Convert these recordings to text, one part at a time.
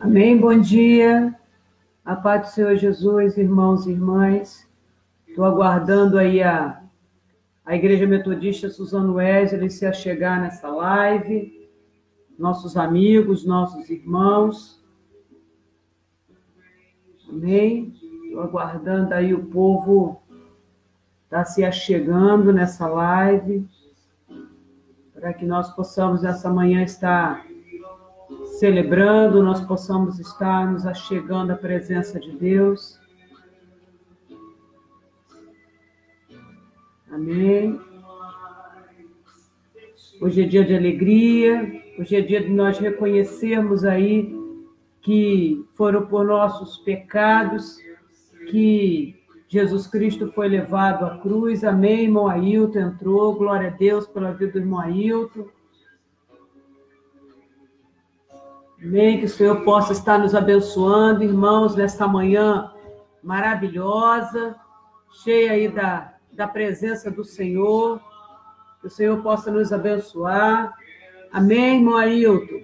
Amém, bom dia. A paz do Senhor Jesus, irmãos e irmãs. Estou aguardando aí a Igreja Metodista Suzano Wesley se achegar nessa live. Nossos amigos, nossos irmãos. Amém. Estou aguardando aí o povo está se achegando nessa live, para que nós possamos nessa manhã estar celebrando, nós possamos estar nos achegando à presença de Deus. Amém. Hoje é dia de alegria, hoje é dia de nós reconhecermos aí que foram por nossos pecados que Jesus Cristo foi levado à cruz. Amém, irmão Ailton entrou, glória a Deus pela vida do irmão Ailton. Amém, que o Senhor possa estar nos abençoando, irmãos, nesta manhã maravilhosa, cheia aí da presença do Senhor, que o Senhor possa nos abençoar. Amém, irmão Ailton.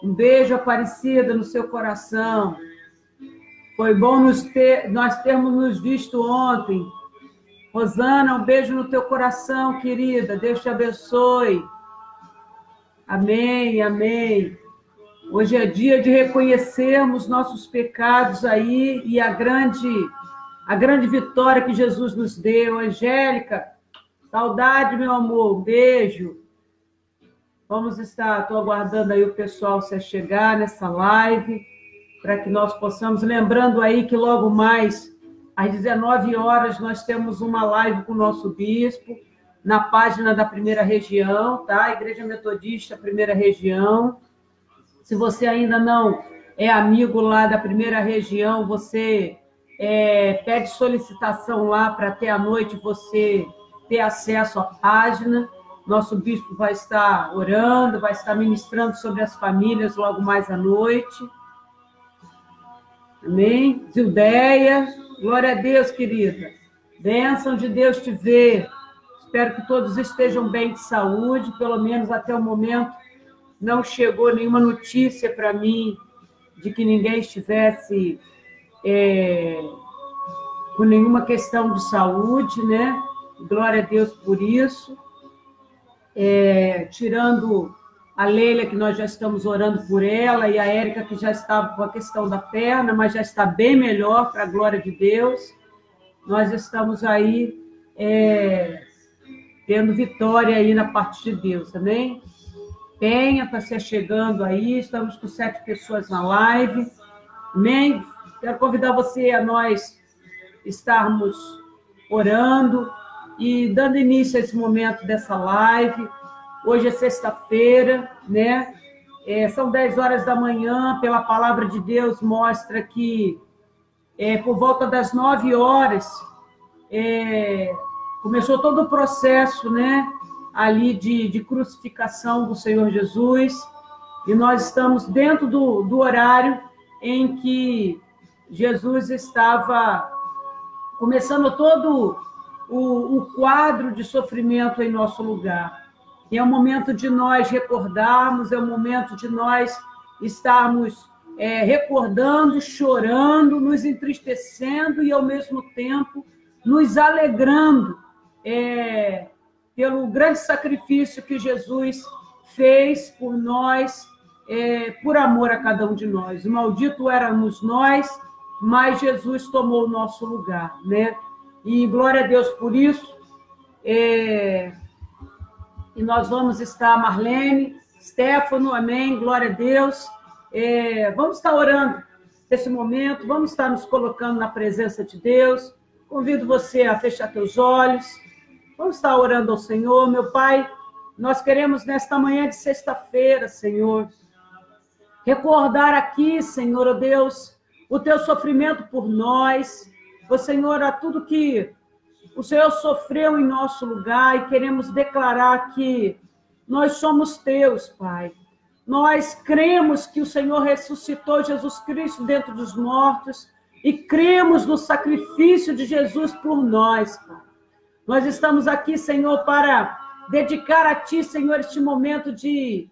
Um beijo, Aparecida, no seu coração. Foi bom nós termos nos visto ontem. Rosana, um beijo no teu coração, querida. Deus te abençoe. Amém, amém. Hoje é dia de reconhecermos nossos pecados aí e a grande vitória que Jesus nos deu. Angélica, saudade, meu amor, um beijo. Estou aguardando aí o pessoal se chegar nessa live, para que nós possamos, lembrando aí que logo mais, às 19 horas, nós temos uma live com o nosso bispo, na página da Primeira Região, tá? Igreja Metodista, Primeira Região. Se você ainda não é amigo lá da Primeira Região, você pede solicitação lá para ter à noite você ter acesso à página. Nosso bispo vai estar orando, vai estar ministrando sobre as famílias logo mais à noite. Amém? Zildeia, glória a Deus, querida. Bênção de Deus te ver. Espero que todos estejam bem de saúde, pelo menos até o momento. Não chegou nenhuma notícia para mim de que ninguém estivesse com nenhuma questão de saúde, né? Glória a Deus por isso. Tirando a Leila, que nós já estamos orando por ela, e a Érica, que já estava com a questão da perna, mas já está bem melhor, para a glória de Deus. Nós estamos aí tendo vitória aí na parte de Deus, amém? Penha está se chegando aí, estamos com 7 pessoas na live, amém? Quero convidar você a nós estarmos orando e dando início a esse momento dessa live. Hoje é sexta-feira, né? São 10 horas da manhã, pela palavra de Deus mostra que por volta das 9 horas começou todo o processo, né? Ali de crucificação do Senhor Jesus, e nós estamos dentro do horário em que Jesus estava começando todo o quadro de sofrimento em nosso lugar. E é o momento de nós recordarmos, é o momento de nós estarmos recordando, chorando, nos entristecendo e, ao mesmo tempo, nos alegrando pelo grande sacrifício que Jesus fez por nós, por amor a cada um de nós. Maldito éramos nós, mas Jesus tomou o nosso lugar, né? E glória a Deus por isso. E nós vamos estar, Marlene, Stefano, amém, glória a Deus. Vamos estar orando nesse momento, vamos estar nos colocando na presença de Deus. Convido você a fechar teus olhos. Vamos estar orando ao Senhor. Meu Pai, nós queremos nesta manhã de sexta-feira, Senhor, recordar aqui, Senhor, ó Deus, o teu sofrimento por nós, ó Senhor, a tudo que o Senhor sofreu em nosso lugar, e queremos declarar que nós somos teus, Pai. Nós cremos que o Senhor ressuscitou Jesus Cristo dentre dos mortos e cremos no sacrifício de Jesus por nós, Pai. Nós estamos aqui, Senhor, para dedicar a Ti, Senhor, este momento de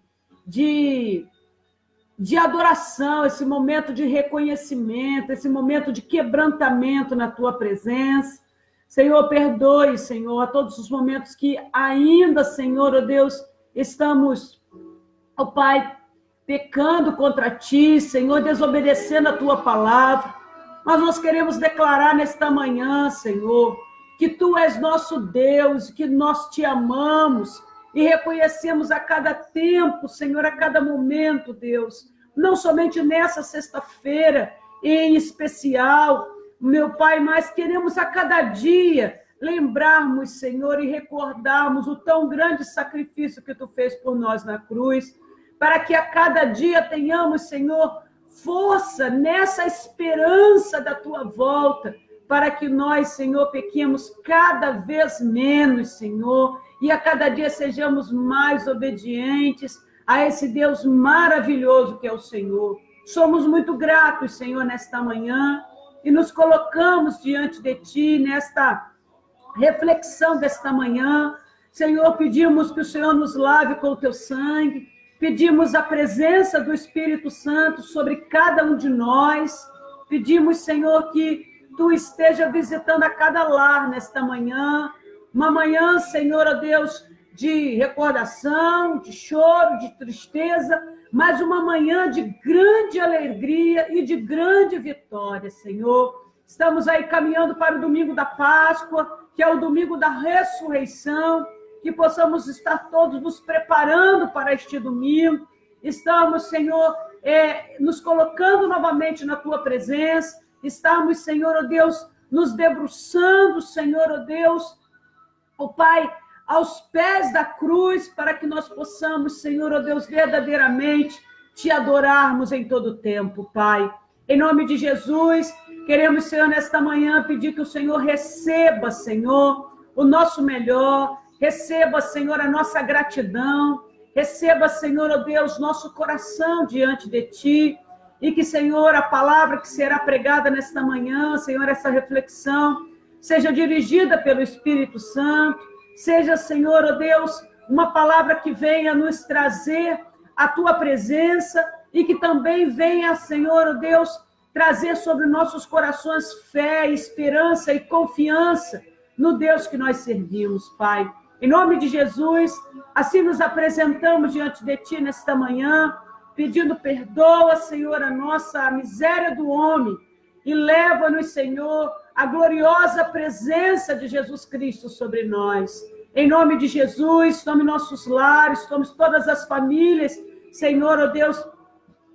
de adoração, esse momento de reconhecimento, esse momento de quebrantamento na tua presença. Senhor, perdoe, Senhor, a todos os momentos que ainda, Senhor, ó Deus, estamos, ó Pai, pecando contra ti, Senhor, desobedecendo a tua palavra. Mas nós queremos declarar nesta manhã, Senhor, que tu és nosso Deus, que nós te amamos e reconhecemos a cada tempo, Senhor, a cada momento, Deus, não somente nessa sexta-feira em especial, meu Pai, mas queremos a cada dia lembrarmos, Senhor, e recordarmos o tão grande sacrifício que tu fez por nós na cruz, para que a cada dia tenhamos, Senhor, força nessa esperança da tua volta, para que nós, Senhor, pequemos cada vez menos, Senhor, e a cada dia sejamos mais obedientes a esse Deus maravilhoso que é o Senhor. Somos muito gratos, Senhor, nesta manhã, e nos colocamos diante de ti nesta reflexão desta manhã. Senhor, pedimos que o Senhor nos lave com o teu sangue, pedimos a presença do Espírito Santo sobre cada um de nós, pedimos, Senhor, que tu esteja visitando a cada lar nesta manhã, uma manhã, Senhor, ó Deus, de recordação, de choro, de tristeza, mas uma manhã de grande alegria e de grande vitória, Senhor. Estamos aí caminhando para o domingo da Páscoa, que é o domingo da ressurreição, que possamos estar todos nos preparando para este domingo. Estamos, Senhor, nos colocando novamente na tua presença. Estamos, Senhor, ó Deus, nos debruçando, Senhor, ó Deus, ó Pai, aos pés da cruz, para que nós possamos, Senhor, ó Deus, verdadeiramente te adorarmos em todo o tempo, Pai. Em nome de Jesus, queremos, Senhor, nesta manhã, pedir que o Senhor receba, Senhor, o nosso melhor, receba, Senhor, a nossa gratidão, receba, Senhor, ó Deus, nosso coração diante de ti, e que, Senhor, a palavra que será pregada nesta manhã, Senhor, essa reflexão, seja dirigida pelo Espírito Santo, seja, Senhor, ó Deus, uma palavra que venha nos trazer a tua presença e que também venha, Senhor, ó Deus, trazer sobre nossos corações fé, esperança e confiança no Deus que nós servimos, Pai. Em nome de Jesus, assim nos apresentamos diante de ti nesta manhã, pedindo perdoa, Senhor, a nossa miséria do homem e leva-nos, Senhor, a gloriosa presença de Jesus Cristo sobre nós. Em nome de Jesus, tome nossos lares, tome todas as famílias, Senhor, ó Deus,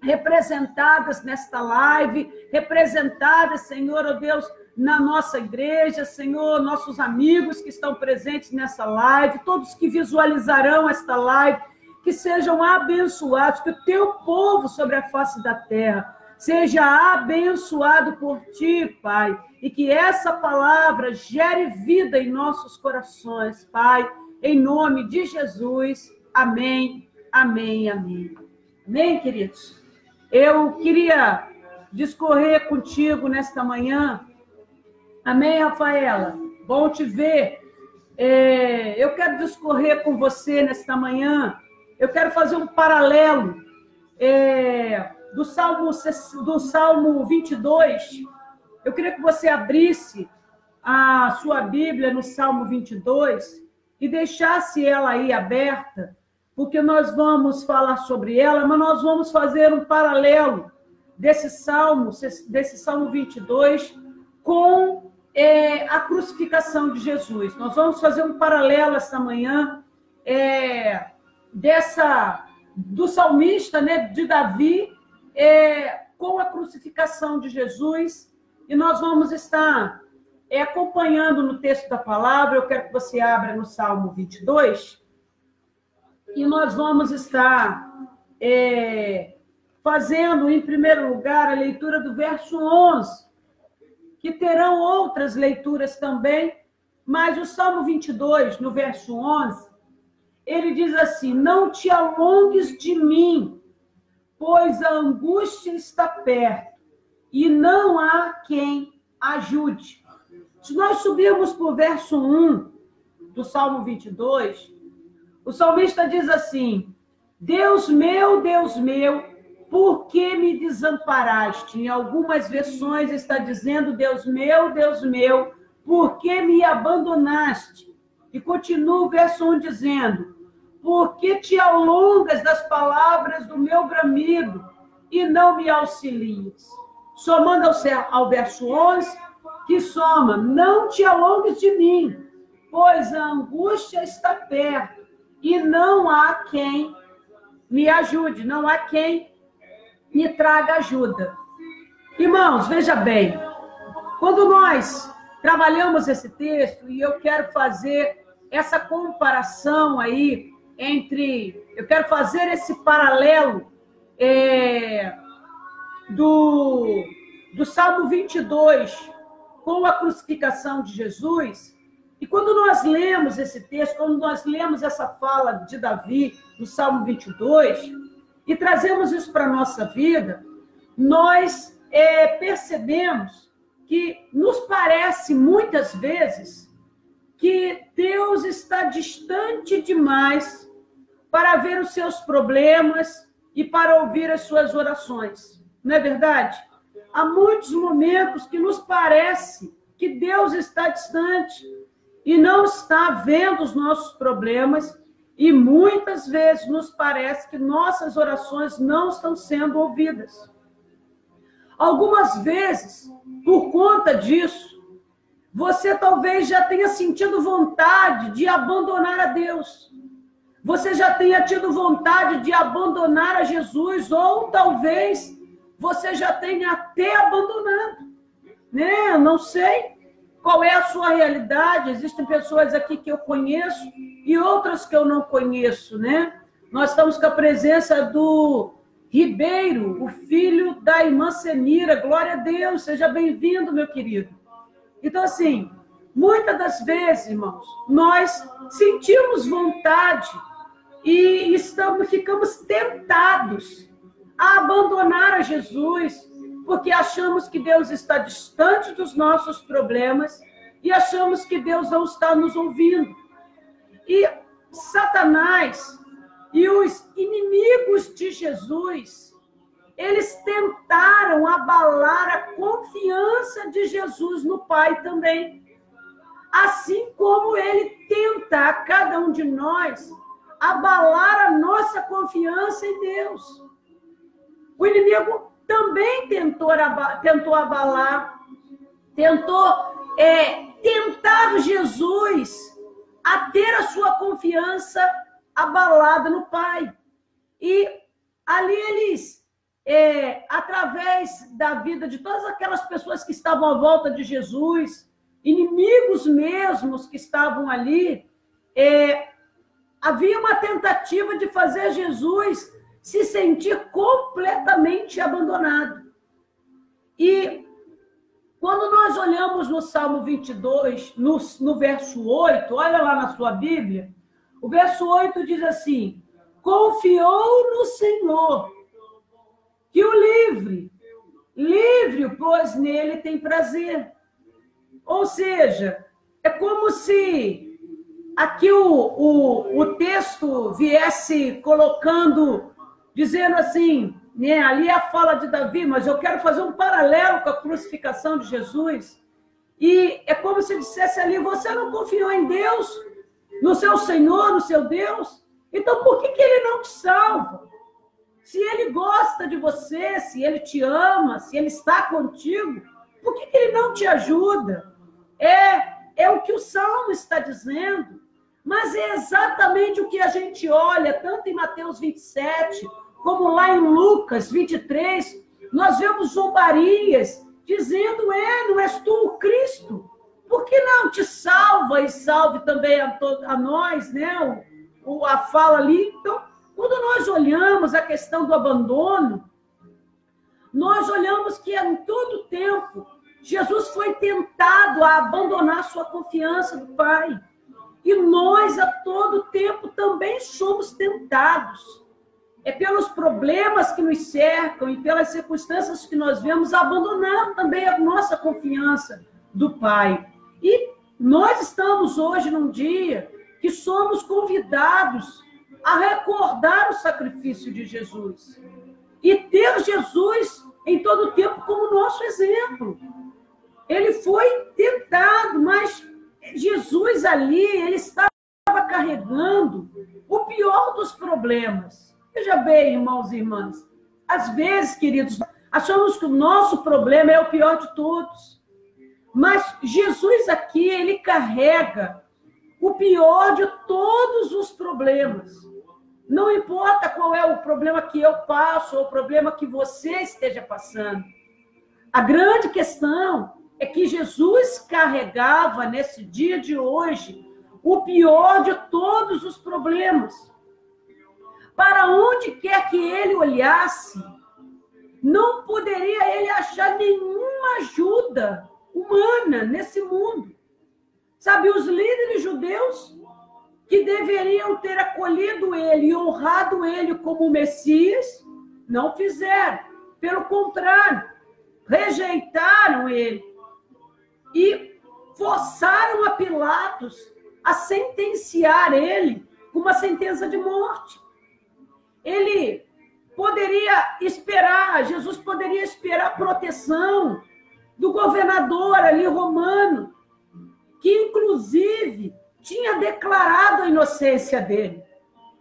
representadas nesta live, representadas, Senhor, ó Deus, na nossa igreja, Senhor, nossos amigos que estão presentes nessa live, todos que visualizarão esta live, que sejam abençoados, que o teu povo sobre a face da terra seja abençoado por ti, Pai, e que essa palavra gere vida em nossos corações, Pai, em nome de Jesus. Amém, amém, amém. Amém, queridos? Eu queria discorrer contigo nesta manhã. Amém, Rafaela? Bom te ver. Eu quero discorrer com você nesta manhã. Eu quero fazer um paralelo do Salmo 22. Eu queria que você abrisse a sua Bíblia no Salmo 22 e deixasse ela aí aberta, porque nós vamos falar sobre ela, mas nós vamos fazer um paralelo desse Salmo 22 com a crucificação de Jesus. Nós vamos fazer um paralelo esta manhã do salmista, né, de Davi, com a crucificação de Jesus, e nós vamos estar acompanhando no texto da palavra. Eu quero que você abra no Salmo 22, e nós vamos estar fazendo, em primeiro lugar, a leitura do verso 11, que terão outras leituras também, mas o Salmo 22, no verso 11, ele diz assim: não te alongues de mim, pois a angústia está perto, e não há quem ajude. Se nós subirmos para o verso 1 do Salmo 22, o salmista diz assim: Deus meu, por que me desamparaste? Em algumas versões está dizendo, Deus meu, por que me abandonaste? E continua o verso 1 dizendo, por que te alongas das palavras do meu bramido e não me auxilias? Somando ao verso 11, que soma, não te alongues de mim, pois a angústia está perto e não há quem me ajude, não há quem me traga ajuda. Irmãos, veja bem, quando nós trabalhamos esse texto, e eu quero fazer essa comparação aí eu quero fazer esse paralelo do Salmo 22 com a crucificação de Jesus, e quando nós lemos esse texto, quando nós lemos essa fala de Davi no Salmo 22, e trazemos isso para a nossa vida, nós percebemos que nos parece muitas vezes que Deus está distante demais para ver os seus problemas e para ouvir as suas orações. Não é verdade? Há muitos momentos que nos parece que Deus está distante e não está vendo os nossos problemas, e muitas vezes nos parece que nossas orações não estão sendo ouvidas. Algumas vezes, por conta disso, você talvez já tenha sentido vontade de abandonar a Deus. Você já tenha tido vontade de abandonar a Jesus, ou talvez você já tenha até abandonado. Né? Eu não sei qual é a sua realidade. Existem pessoas aqui que eu conheço e outras que eu não conheço, né? Nós estamos com a presença do Ribeiro, o filho da irmã Senira. Glória a Deus, seja bem-vindo, meu querido. Então, assim, muitas das vezes, irmãos, nós sentimos vontade e ficamos tentados a abandonar a Jesus, porque achamos que Deus está distante dos nossos problemas e achamos que Deus não está nos ouvindo. E Satanás e os inimigos de Jesus, eles tentaram abalar a confiança de Jesus no Pai também. Assim como ele tenta a cada um de nós abalar a nossa confiança em Deus. O inimigo também tentou abalar, tentar Jesus a ter a sua confiança abalada no Pai. E ali eles, através da vida de todas aquelas pessoas que estavam à volta de Jesus, inimigos mesmos que estavam ali, havia uma tentativa de fazer Jesus se sentir completamente abandonado. E quando nós olhamos no Salmo 22, no verso 8, olha lá na sua Bíblia, o verso 8 diz assim, confiou no Senhor, que o livre, pois nele tem prazer. Ou seja, é como se aqui o texto viesse colocando, dizendo assim, né, ali é a fala de Davi, mas eu quero fazer um paralelo com a crucificação de Jesus, e é como se dissesse ali, você não confiou em Deus, no seu Senhor, no seu Deus, então por que ele não te salva? Se ele gosta de você, se ele te ama, se ele está contigo, por que ele não te ajuda? É o que o Salmo está dizendo, mas é exatamente o que a gente olha, tanto em Mateus 27, como lá em Lucas 23, nós vemos zombarias dizendo, não és tu o Cristo? Por que não te salva e salve também a nós, né? A fala ali. Então, quando nós olhamos a questão do abandono, nós olhamos que em todo tempo Jesus foi tentado a abandonar sua confiança no Pai. E nós, a todo tempo, também somos tentados. É pelos problemas que nos cercam e pelas circunstâncias que nós vemos abandonar também a nossa confiança do Pai. E nós estamos hoje num dia que somos convidados a recordar o sacrifício de Jesus. e ter Jesus em todo tempo como nosso exemplo. Ele foi tentado, mas Jesus ali, ele estava carregando o pior dos problemas. Veja bem, irmãos e irmãs, às vezes, queridos, achamos que o nosso problema é o pior de todos. Mas Jesus aqui, ele carrega o pior de todos os problemas. Não importa qual é o problema que eu passo ou o problema que você esteja passando. A grande questão é que Jesus carregava nesse dia de hoje o pior de todos os problemas. Para onde quer que ele olhasse, não poderia ele achar nenhuma ajuda humana nesse mundo. Sabe, os líderes judeus que deveriam ter acolhido ele e honrado ele como Messias, não fizeram. Pelo contrário, rejeitaram ele e forçaram a Pilatos a sentenciar ele com uma sentença de morte. Ele poderia esperar, Jesus poderia esperar a proteção do governador ali romano, que inclusive tinha declarado a inocência dele.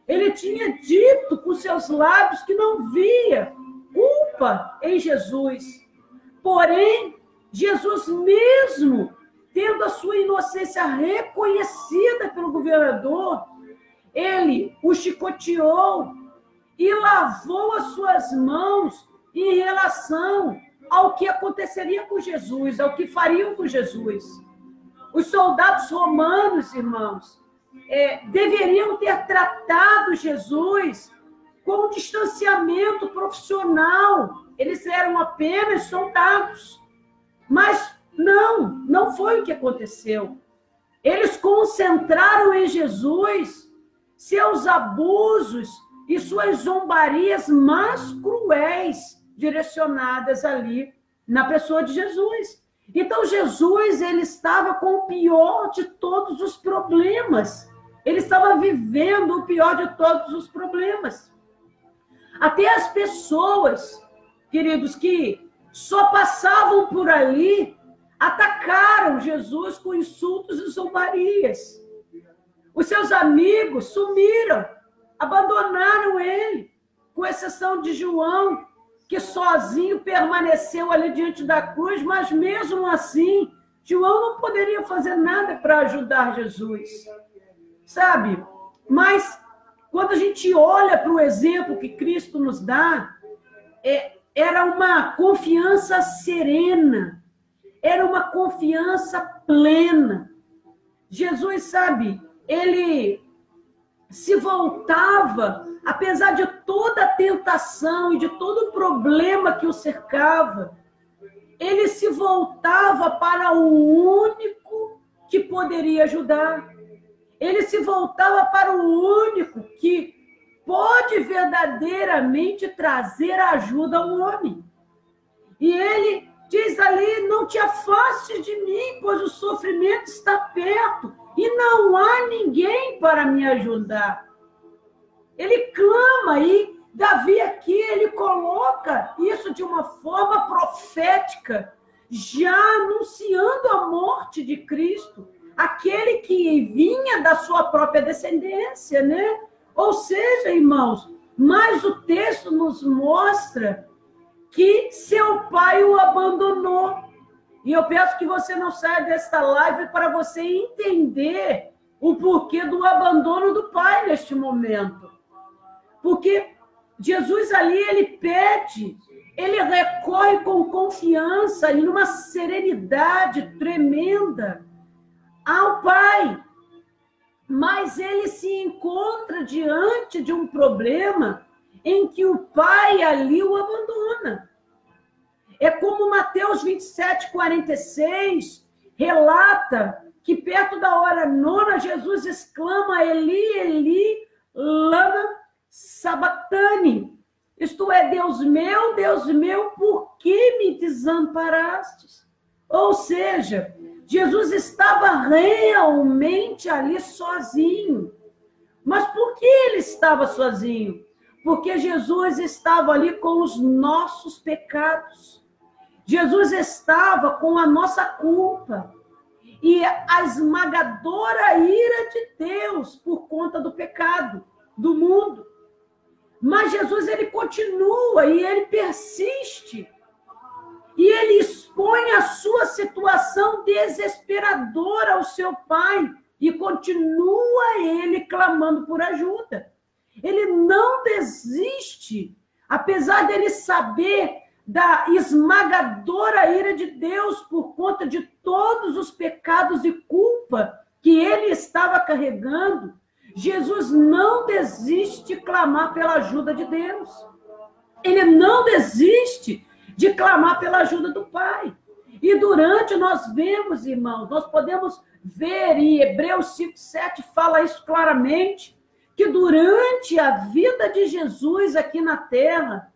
Ele tinha dito com seus lábios que não via culpa em Jesus. Porém, Jesus mesmo, tendo a sua inocência reconhecida pelo governador, ele o chicoteou e lavou as suas mãos em relação ao que aconteceria com Jesus, ao que fariam com Jesus. Os soldados romanos, irmãos, deveriam ter tratado Jesus com um distanciamento profissional. Eles eram apenas soldados. Mas não foi o que aconteceu. Eles concentraram em Jesus seus abusos e suas zombarias mais cruéis direcionadas ali na pessoa de Jesus. Então, Jesus, ele estava com o pior de todos os problemas. Ele estava vivendo o pior de todos os problemas. Até as pessoas, queridos, que só passavam por ali, atacaram Jesus com insultos e zombarias. Os seus amigos sumiram, abandonaram ele, com exceção de João, que sozinho permaneceu ali diante da cruz, mas mesmo assim, João não poderia fazer nada para ajudar Jesus, sabe? Mas quando a gente olha para o exemplo que Cristo nos dá, era uma confiança serena, era uma confiança plena. Jesus, sabe, ele se voltava, apesar de toda a tentação e de todo o problema que o cercava, ele se voltava para o único que poderia ajudar. Ele se voltava para o único que pode verdadeiramente trazer ajuda ao homem. E ele diz ali, não te afastes de mim, pois o sofrimento está perto e não há ninguém para me ajudar. Ele clama e Davi aqui, ele coloca isso de uma forma profética, já anunciando a morte de Cristo, aquele que vinha da sua própria descendência, né? Ou seja, irmãos, mas o texto nos mostra que seu pai o abandonou. E eu peço que você não saia desta live para você entender o porquê do abandono do pai neste momento. Porque Jesus ali, ele pede, ele recorre com confiança e numa serenidade tremenda ao pai. Mas ele se encontra diante de um problema em que o pai ali o abandona. É como Mateus 27:46 relata que perto da hora nona, Jesus exclama, Eli, Eli, lama sabachthani. Isto é, Deus meu, por que me desamparastes? Ou seja, Jesus estava realmente ali sozinho. Mas por que ele estava sozinho? Porque Jesus estava ali com os nossos pecados. Jesus estava com a nossa culpa. E a esmagadora ira de Deus por conta do pecado do mundo. Mas Jesus, ele continua e ele persiste. E ele expõe a sua situação desesperadora ao seu pai. E continua ele clamando por ajuda. Ele não desiste, apesar dele saber da esmagadora ira de Deus por conta de todos os pecados e culpa que ele estava carregando. Jesus não desiste de clamar pela ajuda de Deus. Ele não desiste de clamar pela ajuda do Pai. E durante, nós vemos, irmãos, nós podemos ver, e Hebreus 5:7 fala isso claramente, que durante a vida de Jesus aqui na terra,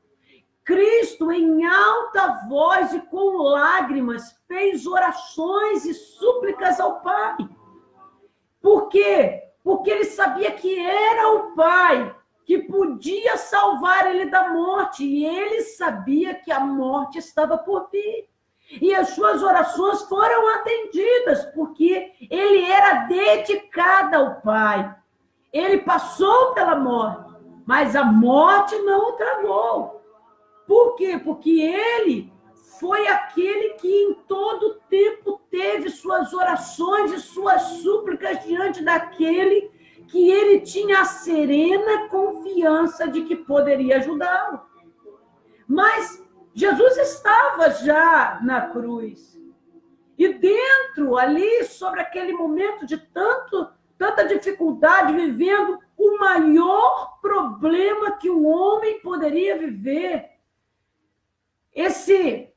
Cristo, em alta voz e com lágrimas, fez orações e súplicas ao Pai. Por quê? Porque ele sabia que era o Pai que podia salvar ele da morte, e ele sabia que a morte estava por vir. E as suas orações foram atendidas, porque ele era dedicado ao Pai. Ele passou pela morte, mas a morte não o tragou. Por quê? Porque ele foi aquele que em todo tempo teve suas orações e suas súplicas diante daquele que ele tinha a serena confiança de que poderia ajudá-lo. Mas Jesus estava já na cruz. E dentro, ali, sobre aquele momento de tanta dificuldade, vivendo o maior problema que um homem poderia viver, esse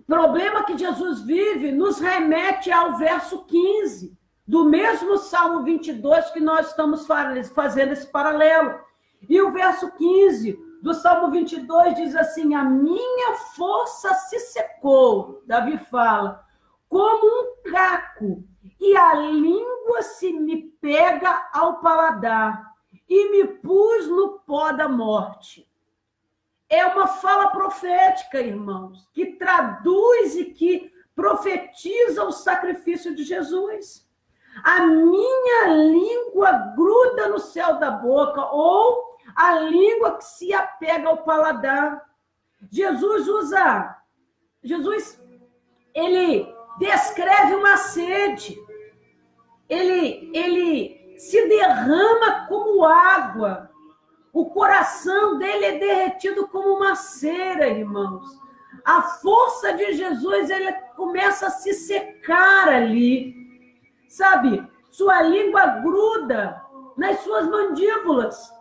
problema que Jesus vive nos remete ao verso 15, do mesmo Salmo 22 que nós estamos fazendo esse paralelo. E o verso 15 do Salmo 22 diz assim: a minha força se secou, Davi fala, como um caco, e a língua se me pega ao paladar, e me pus no pó da morte. É uma fala profética, irmãos, que traduz e que profetiza o sacrifício de Jesus. A minha língua gruda no céu da boca, ou a língua que se apega ao paladar. Jesus, ele descreve uma sede. Ele se derrama como água. O coração dele é derretido como uma cera, irmãos. A força de Jesus, ele começa a se secar ali. Sabe? Sua língua gruda nas suas mandíbulas,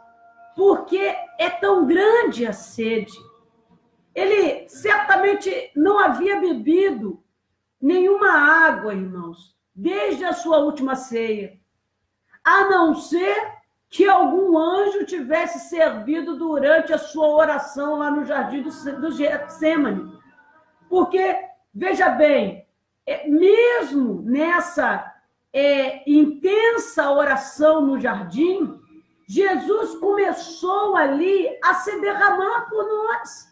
porque é tão grande a sede. Ele certamente não havia bebido nenhuma água, irmãos, desde a sua última ceia, a não ser que algum anjo tivesse servido durante a sua oração lá no jardim do Getsêmani. Porque, veja bem, mesmo nessa intensa oração no jardim, Jesus começou ali a se derramar por nós.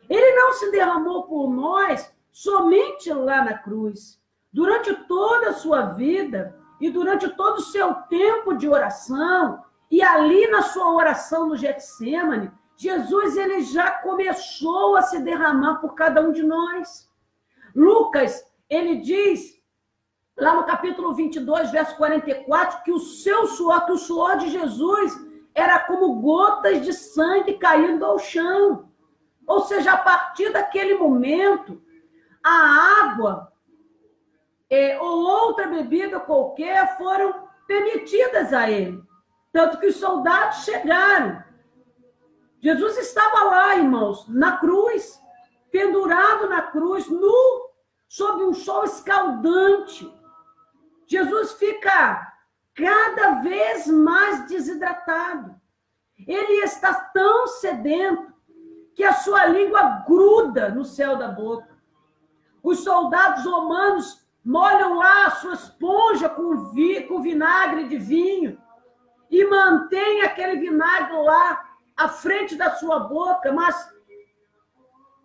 Ele não se derramou por nós somente lá na cruz. Durante toda a sua vida e durante todo o seu tempo de oração, e ali na sua oração no Getsêmani, Jesus ele já começou a se derramar por cada um de nós. Lucas, ele diz, lá no capítulo 22, verso 44, que o suor de Jesus era como gotas de sangue caindo ao chão. Ou seja, a partir daquele momento, a água ou outra bebida qualquer foram permitidas a ele. Tanto que os soldados chegaram. Jesus estava lá, irmãos, na cruz, pendurado na cruz, nu, sob um sol escaldante. Jesus fica cada vez mais desidratado. Ele está tão sedento que a sua língua gruda no céu da boca. Os soldados romanos molham lá a sua esponja com vinagre de vinho e mantém aquele vinagre lá à frente da sua boca, mas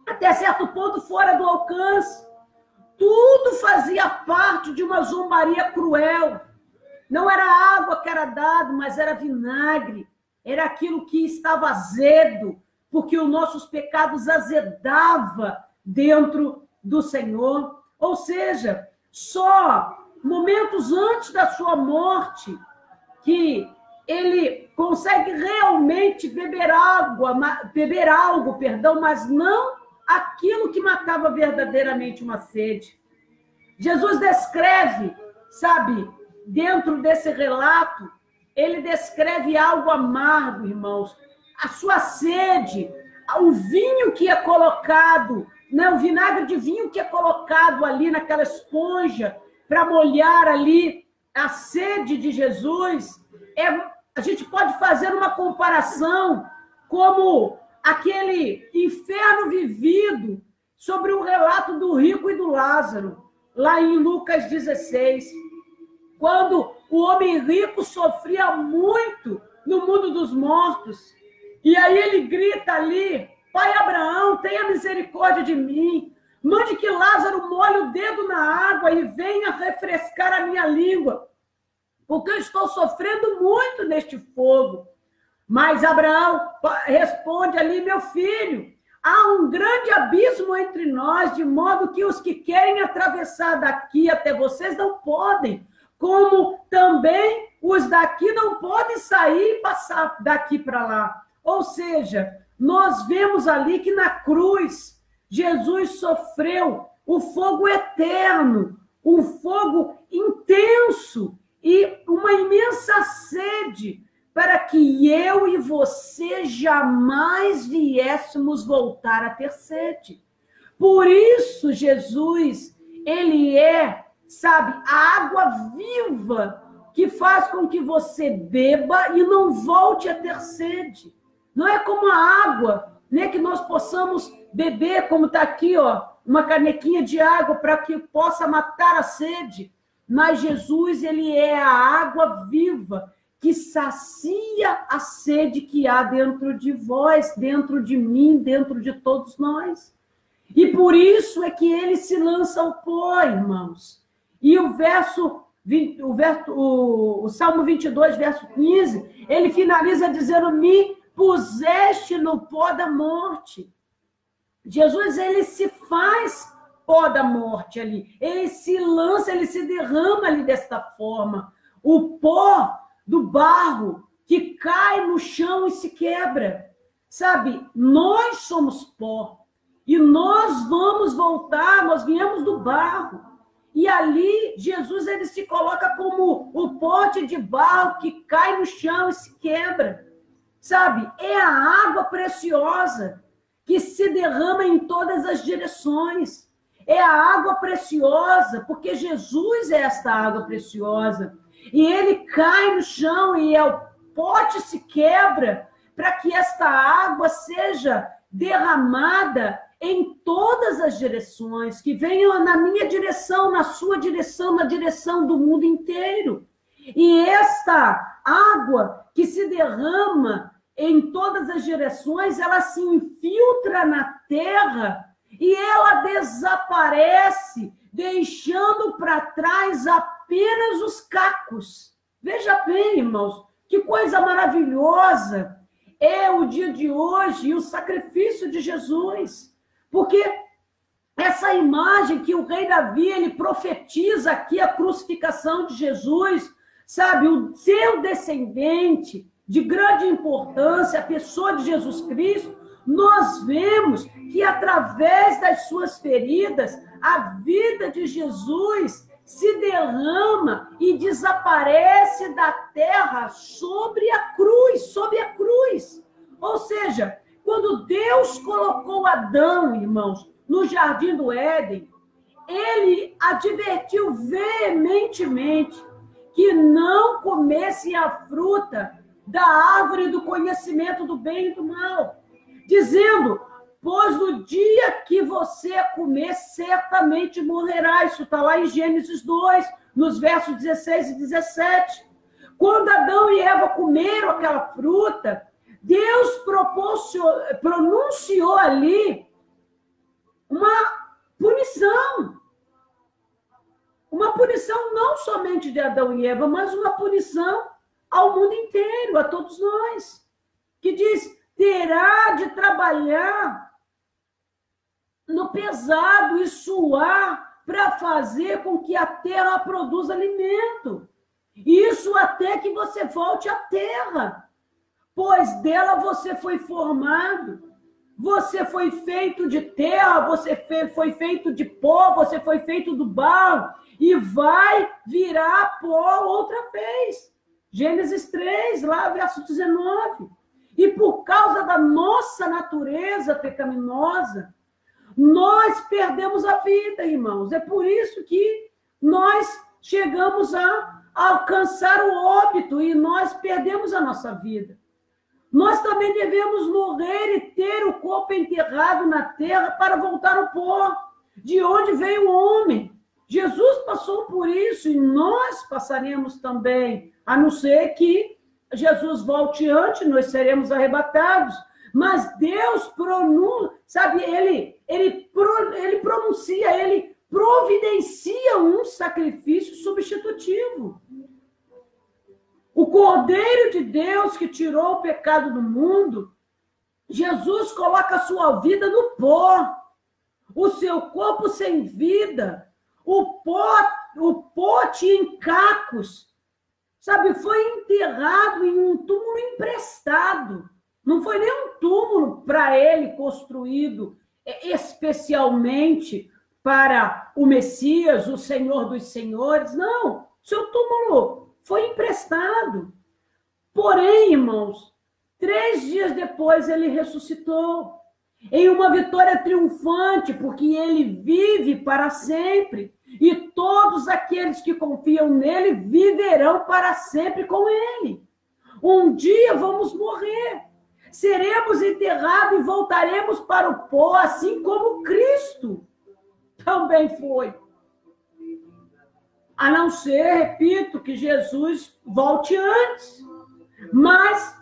até certo ponto fora do alcance. Tudo fazia parte de uma zombaria cruel. Não era água que era dado, mas era vinagre. Era aquilo que estava azedo, porque os nossos pecados azedavam dentro do Senhor. Ou seja, só momentos antes da sua morte que ele consegue realmente beber algo, mas não aquilo que matava verdadeiramente uma sede. Jesus descreve, sabe, dentro desse relato, ele descreve algo amargo, irmãos. A sua sede, o vinho que é colocado, o vinagre de vinho que é colocado ali naquela esponja para molhar ali a sede de Jesus, a gente pode fazer uma comparação como aquele inferno vivido sobre o relato do rico e do Lázaro, lá em Lucas 16, quando o homem rico sofria muito no mundo dos mortos, e aí ele grita ali: Pai Abraão, tenha misericórdia de mim, mande que Lázaro molhe o dedo na água e venha refrescar a minha língua, porque eu estou sofrendo muito neste fogo. Mas Abraão responde ali: meu filho, há um grande abismo entre nós, de modo que os que querem atravessar daqui até vocês não podem, como também os daqui não podem sair e passar daqui para lá. Ou seja, nós vemos ali que na cruz, Jesus sofreu o fogo eterno, um fogo intenso e uma imensa sede, para que eu e você jamais viéssemos voltar a ter sede. Por isso, Jesus, ele é, sabe, a água viva que faz com que você beba e não volte a ter sede. Não é como a água, né, que nós possamos beber, como está aqui, ó, uma canequinha de água para que possa matar a sede. Mas Jesus, ele é a água viva que sacia a sede que há dentro de vós, dentro de mim, dentro de todos nós. E por isso é que ele se lança ao pó, irmãos. E o Salmo 22, verso 15, ele finaliza dizendo: me puseste no pó da morte. Jesus, ele se faz pó da morte ali. Ele se lança, ele se derrama ali desta forma. O pó do barro que cai no chão e se quebra. Sabe, nós somos pó. E nós vamos voltar, nós viemos do barro. E ali, Jesus, ele se coloca como o pote de barro que cai no chão e se quebra. Sabe, é a água preciosa que se derrama em todas as direções. É a água preciosa, porque Jesus é esta água preciosa. E ele cai no chão e o pote se quebra para que esta água seja derramada em todas as direções, que venham na minha direção, na sua direção, na direção do mundo inteiro. E esta água que se derrama em todas as direções, ela se infiltra na terra e ela desaparece, deixando para trás apenas os cacos. Veja bem, irmãos, que coisa maravilhosa é o dia de hoje e o sacrifício de Jesus. Porque essa imagem que o rei Davi, ele profetiza aqui a crucificação de Jesus, sabe, o seu descendente de grande importância, a pessoa de Jesus Cristo, nós vemos que através das suas feridas, a vida de Jesus se derrama e desaparece da terra sobre a cruz. Ou seja, quando Deus colocou Adão, irmãos, no jardim do Éden, ele advertiu veementemente que não comesse a fruta da árvore do conhecimento do bem e do mal, dizendo: pois no dia que você comer, certamente morrerá. Isso está lá em Gênesis 2, nos versos 16 e 17. Quando Adão e Eva comeram aquela fruta, Deus pronunciou ali uma punição. Uma punição não somente de Adão e Eva, mas uma punição ao mundo inteiro, a todos nós. Que diz, terá de trabalhar no pesado e suar para fazer com que a terra produza alimento. Isso até que você volte à terra, pois dela você foi formado, você foi feito de terra, você foi feito de pó, você foi feito do barro e vai virar pó outra vez. Gênesis 3, lá, verso 19. E por causa da nossa natureza pecaminosa, nós perdemos a vida, irmãos. É por isso que nós chegamos a alcançar o óbito e nós perdemos a nossa vida. Nós também devemos morrer e ter o corpo enterrado na terra para voltar ao pó, de onde veio o homem. Jesus passou por isso e nós passaremos também, a não ser que Jesus volte antes, nós seremos arrebatados. Mas Deus pronuncia, sabe, ele pronuncia, ele providencia um sacrifício substitutivo. O Cordeiro de Deus que tirou o pecado do mundo, Jesus coloca a sua vida no pó, o seu corpo sem vida, o pote em cacos, sabe, foi enterrado em um túmulo emprestado. Não foi nem um túmulo para ele construído especialmente para o Messias, o Senhor dos Senhores. Não, seu túmulo foi emprestado. Porém, irmãos, 3 dias depois ele ressuscitou em uma vitória triunfante, porque ele vive para sempre. E todos aqueles que confiam nele viverão para sempre com ele. Um dia vamos morrer. Seremos enterrados e voltaremos para o pó, assim como Cristo também foi. A não ser, repito, que Jesus volte antes. Mas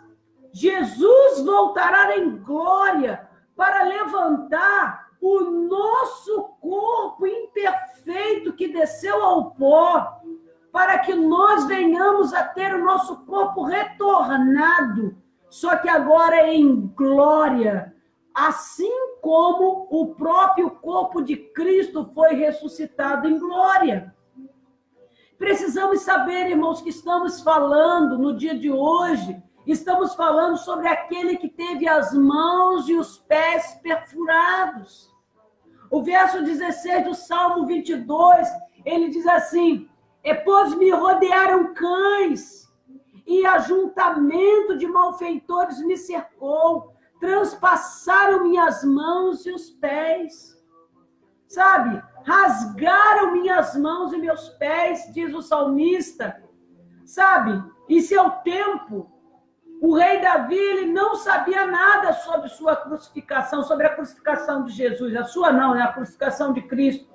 Jesus voltará em glória para levantar o nosso corpo imperfeito que desceu ao pó, para que nós venhamos a ter o nosso corpo retornado, só que agora em glória, assim como o próprio corpo de Cristo foi ressuscitado em glória. Precisamos saber, irmãos, que estamos falando no dia de hoje, estamos falando sobre aquele que teve as mãos e os pés perfurados. O verso 16 do Salmo 22, ele diz assim, pois me rodearam cães, e ajuntamento de malfeitores me cercou, transpassaram minhas mãos e os pés. Sabe, rasgaram minhas mãos e meus pés, diz o salmista. Sabe, em seu tempo, o rei Davi, ele não sabia nada sobre sua crucificação, sobre a crucificação de Jesus. A sua não, né? A crucificação de Cristo.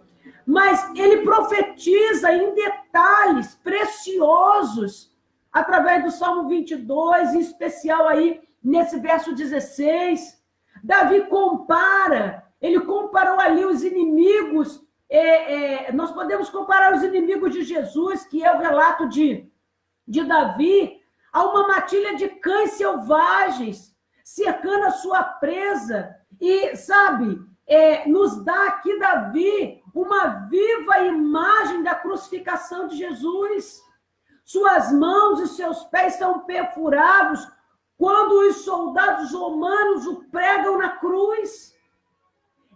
Mas ele profetiza em detalhes preciosos, através do Salmo 22, em especial aí, nesse verso 16. Davi ele comparou ali os inimigos, nós podemos comparar os inimigos de Jesus, que é o relato de Davi, a uma matilha de cães selvagens, cercando a sua presa. E, sabe, nos dá aqui, Davi, uma viva imagem da crucificação de Jesus. Suas mãos e seus pés são perfurados quando os soldados romanos o pregam na cruz.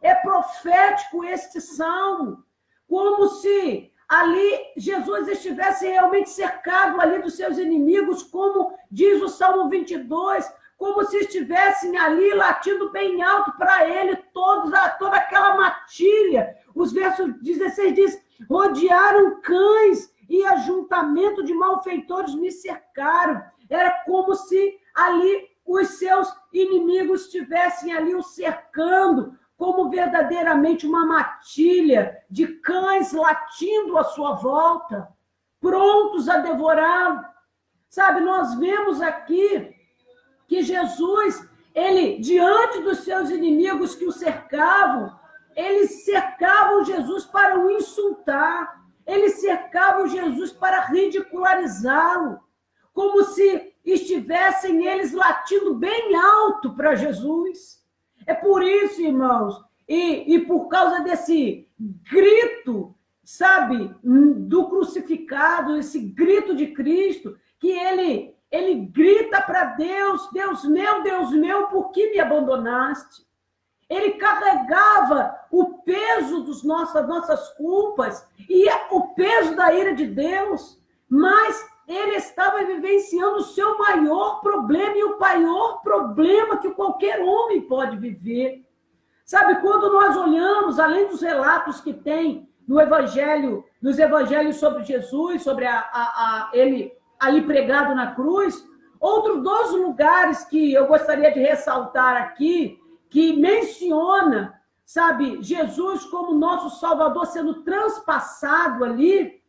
É profético este salmo, como se ali Jesus estivesse realmente cercado ali dos seus inimigos, como diz o Salmo 22, como se estivessem ali latindo bem alto para ele toda aquela matilha. Os versos 16 diz, rodearam cães e ajuntamento de malfeitores me cercaram. Era como se ali os seus inimigos estivessem ali o cercando, como verdadeiramente uma matilha de cães latindo à sua volta, prontos a devorá-lo. Sabe, nós vemos aqui que Jesus, ele, diante dos seus inimigos que o cercavam, eles cercavam Jesus para o insultar, eles cercavam Jesus para ridicularizá-lo, como se estivessem eles latindo bem alto para Jesus. É por isso, irmãos, e por causa desse grito, sabe, do crucificado, esse grito de Cristo, que ele grita para Deus, Deus meu, por que me abandonaste? Ele carregava o peso das nossas culpas e o peso da ira de Deus, mas ele estava vivenciando o seu maior problema e o maior problema que qualquer homem pode viver. Sabe, quando nós olhamos, além dos relatos que tem no Evangelho, nos Evangelhos sobre Jesus, sobre ele ali pregado na cruz, outro dos lugares que eu gostaria de ressaltar aqui, que menciona, sabe, Jesus como nosso Salvador sendo transpassado ali,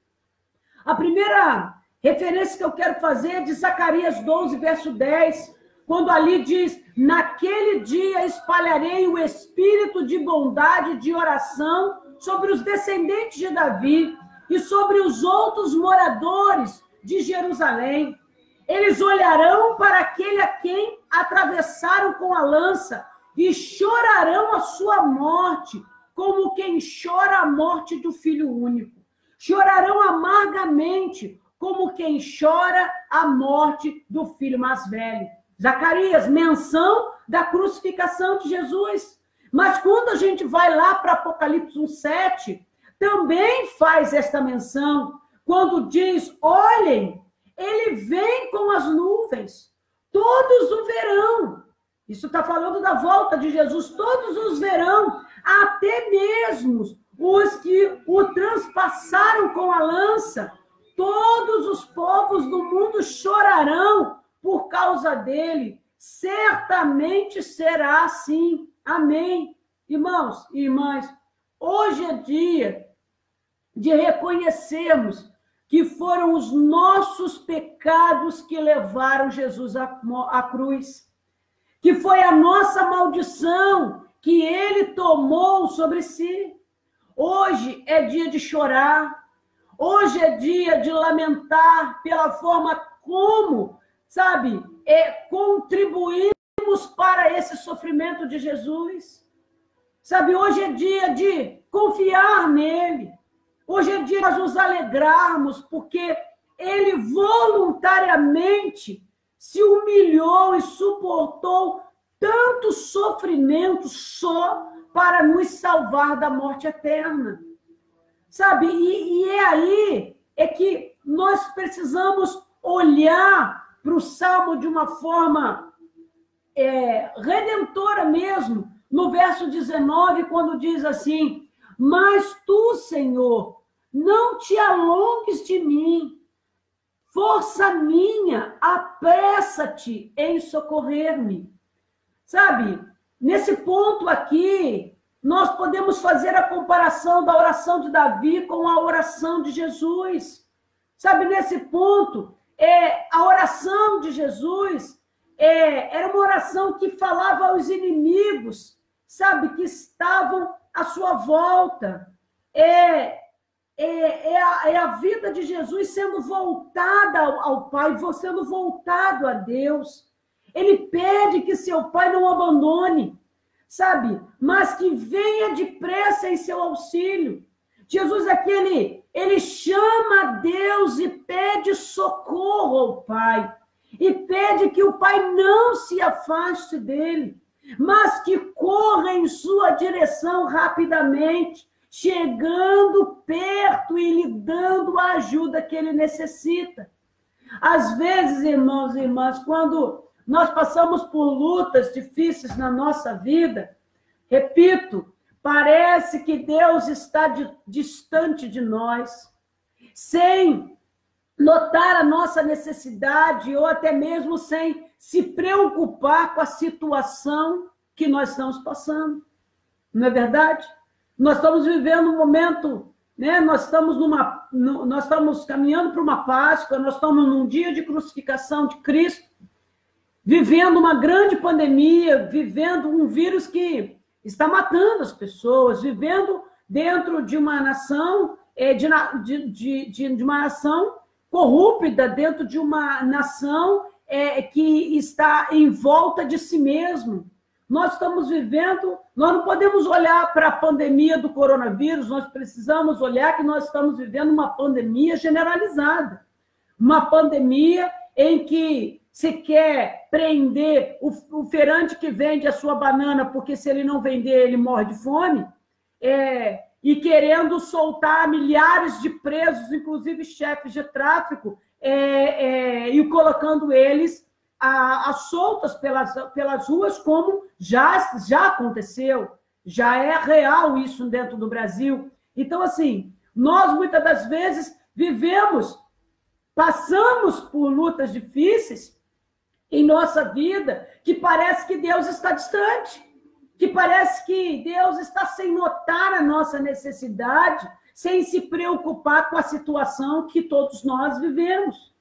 a primeira referência que eu quero fazer é de Zacarias 12, verso 10, quando ali diz: naquele dia espalharei o espírito de bondade e de oração sobre os descendentes de Davi e sobre os outros moradores de Jerusalém. Eles olharão para aquele a quem atravessaram com a lança e chorarão a sua morte, como quem chora a morte do filho único. Chorarão amargamente, como quem chora a morte do filho mais velho. Zacarias, menção da crucificação de Jesus. Mas quando a gente vai lá para Apocalipse 1:7, também faz esta menção, quando diz: olhem, ele vem com as nuvens, todos o verão. Isso está falando da volta de Jesus, todos os verão, até mesmo os que o transpassaram com a lança. Todos os povos do mundo chorarão por causa dele. Certamente será assim. Amém. Irmãos e irmãs, hoje é dia de reconhecermos que foram os nossos pecados que levaram Jesus à cruz, que foi a nossa maldição que ele tomou sobre si. Hoje é dia de chorar, hoje é dia de lamentar pela forma como, sabe, contribuímos para esse sofrimento de Jesus. Sabe, hoje é dia de confiar nele. Hoje é dia de nós nos alegrarmos, porque ele voluntariamente se humilhou e suportou tanto sofrimento só para nos salvar da morte eterna. Sabe, e é aí que nós precisamos olhar para o Salmo de uma forma redentora mesmo, no verso 19, quando diz assim: mas tu, Senhor, não te alongues de mim, força minha, apressa-te em socorrer-me. Sabe, nesse ponto aqui, nós podemos fazer a comparação da oração de Davi com a oração de Jesus. Sabe, nesse ponto, a oração de Jesus era uma oração que falava aos inimigos, sabe, que estavam à sua volta. É a vida de Jesus sendo voltada ao Pai, sendo voltado a Deus. Ele pede que seu Pai não abandone, sabe, mas que venha depressa em seu auxílio. Jesus aqui, ele chama a Deus e pede socorro ao Pai. E pede que o Pai não se afaste dele, mas que corra em sua direção rapidamente, chegando perto e lhe dando a ajuda que ele necessita. Às vezes, irmãos e irmãs, quando nós passamos por lutas difíceis na nossa vida, repito, parece que Deus está distante de nós, sem notar a nossa necessidade ou até mesmo sem se preocupar com a situação que nós estamos passando. Não é verdade? Nós estamos vivendo um momento, né? Nós estamos caminhando para uma Páscoa, nós estamos num dia de crucificação de Cristo. vivendo uma grande pandemia, vivendo um vírus que está matando as pessoas, vivendo dentro de uma nação, de uma nação corrupta, dentro de uma nação que está em volta de si mesmo. Nós estamos vivendo, nós não podemos olhar para a pandemia do coronavírus, nós precisamos olhar que nós estamos vivendo uma pandemia generalizada. Uma pandemia em que se quer prender o feirante que vende a sua banana, porque se ele não vender, ele morre de fome, e querendo soltar milhares de presos, inclusive chefes de tráfico, e colocando eles a soltas pelas ruas, como já aconteceu, já é real isso dentro do Brasil. Então, assim, nós muitas das vezes passamos por lutas difíceis em nossa vida, que parece que Deus está distante, que parece que Deus está sem notar a nossa necessidade, sem se preocupar com a situação que todos nós vivemos.